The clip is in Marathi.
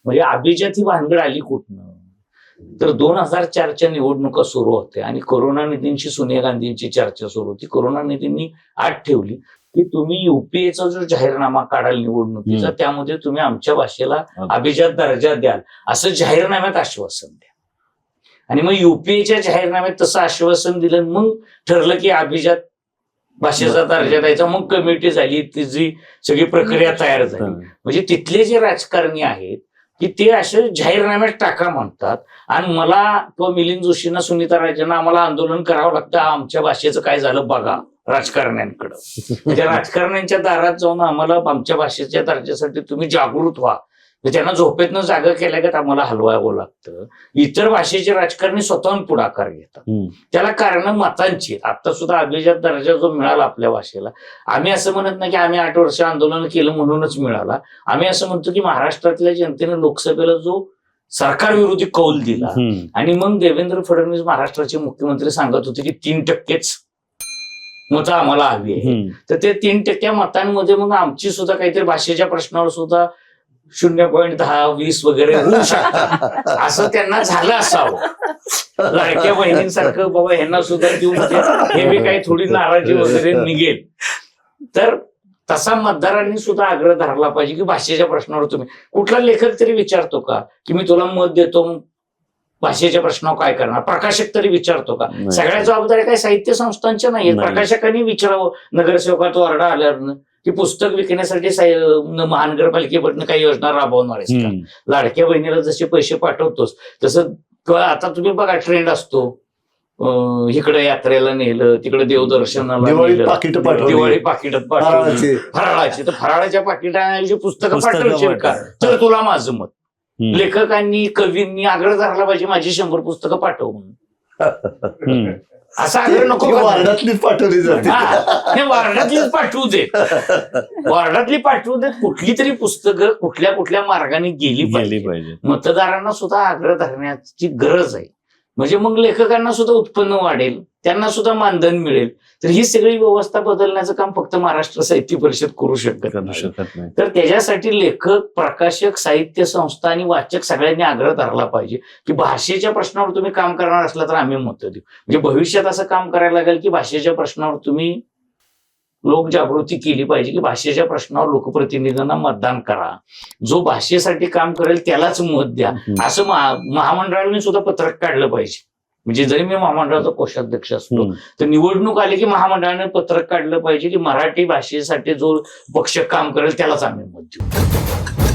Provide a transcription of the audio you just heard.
म्हणजे अभिजात ही भानगड आली कुठनं? तर 2004च्या निवडणुका सुरू होत्या आणि करुणानिधींची सोनिया गांधींची चर्चा सुरू होती. करुणानिधींनी अट ठेवली की तुम्ही युपीएचा जो जाहीरनामा काढाल निवडणुकीचा, त्यामध्ये तुम्ही आमच्या भाषेला अभिजात दर्जा द्याल असं जाहीरनाम्यात आश्वासन द्या. आणि मग युपीएच्या जाहीरनाम्यात तसं आश्वासन दिलं, मग ठरलं की अभिजात भाषेचा दर्जा द्यायचा. मग कमिटी झाली, तिची सगळी प्रक्रिया तयार झाली. म्हणजे तिथले जे राजकारणी आहेत की ते असे जाहीरनाम्यात टाका म्हणतात आणि मला किंवा मिलिंद जोशींना, सुनीता राजेंना आम्हाला आंदोलन करावं लागतं, आमच्या भाषेचं काय झालं बघा राजकारण्यांकडं. म्हणजे राजकारण्यांच्या दारात जाऊन आम्हाला आमच्या भाषेच्या दर्जासाठी तुम्ही जागृत व्हा, त्यांना झोपेतनं जागा केल्यागत आम्हाला हलवावं लागतं. इतर भाषेचे राजकारणी स्वतःहून पुढाकार घेतात. त्याला कारण मतांची. आता सुद्धा अभिजात दर्जा जो मिळाला आपल्या भाषेला, आम्ही असं म्हणत नाही की आम्ही 8 वर्ष आंदोलन केलं म्हणूनच मिळाला. आम्ही असं म्हणतो की महाराष्ट्रातल्या जनतेने लोकसभेला जो सरकार विरोधी कौल दिला आणि मग देवेंद्र फडणवीस महाराष्ट्राचे मुख्यमंत्री सांगत होते की 3%च मतं आम्हाला हवी आहे, तर ते 3% मतांमध्ये मग आमची सुद्धा काहीतरी भाषेच्या प्रश्नावर सुद्धा 0.10-20 वगैरे होऊ शकतात असं त्यांना झालं असावं. लाडक्या बहिणींसारखं बाबा ह्यांना सुद्धा देऊन हे बी काही थोडी नाराजी वगैरे निघेल. तर तसा मतदारांनी सुद्धा आग्रह धरला पाहिजे की भाषेच्या प्रश्नावर तुम्ही, कुठला लेखक तरी विचारतो का की मी तुला मत देतो भाषेच्या प्रश्नावर काय करणार? प्रकाशक तरी विचारतो का? सगळ्या जबाबदाऱ्या काही साहित्य संस्थांच्या नाहीये. प्रकाशकांनी विचारावं. नगरसेवकात ओरडा आल्यावर की पुस्तक विकण्यासाठी महानगरपालिकेकडनं काही योजना राबवणार आहेस का? लाडक्या बहिणीला जसे पैसे पाठवतोस तसं आता तुम्ही बघा ट्रेंड असतो, इकडे यात्रेला नेलं, तिकडे देवदर्शनाला दिवाळी पाकिटात पाठवली फराळाची, तर फराळाच्या पाकिटाऐवजी पुस्तकं पाठवशील का? तर तुला माझं मत. लेखकांनी, कवींनी आग्रह धरला पाहिजे माझी 100 पुस्तकं पाठव म्हणून. असा आग्रह नको. वार्डातलीच पाठवली जाते. वार्डातलीच पाठवू देत, वार्डातली पाठवू देत. कुठली तरी पुस्तकं कुठल्या कुठल्या मार्गाने गेली पाहिजे. मतदारांना सुद्धा आग्रह धरण्याची गरज आहे. म्हणजे मग लेखकांना सुद्धा उत्पन्न वाढेल, त्यांना सुद्धा मानधन मिळेल. तर ही सगळी व्यवस्था बदलण्याचं काम फक्त महाराष्ट्र साहित्य परिषद करू शकत नाही. तर त्याच्यासाठी लेखक, प्रकाशक, साहित्य संस्था आणि वाचक सगळ्यांनी आग्रह धरला पाहिजे की भाषेच्या प्रश्नावर तुम्ही काम करणार असला तर आम्ही मत देऊ. म्हणजे भविष्यात असं काम करायला लागेल की भाषेच्या प्रश्नावर तुम्ही लोकजागृती केली पाहिजे की भाषेच्या प्रश्नावर लोकप्रतिनिधींना मतदान करा, जो भाषेसाठी काम करेल त्यालाच मत द्या, असं महामंडळाने सुद्धा पत्रक काढलं पाहिजे. म्हणजे जरी मी महामंडळाचा कोषाध्यक्ष असतो तर निवडणूक आली की महामंडळाने पत्रक काढलं पाहिजे की मराठी भाषेसाठी जो पक्ष काम करेल त्यालाच आम्ही मत देऊ.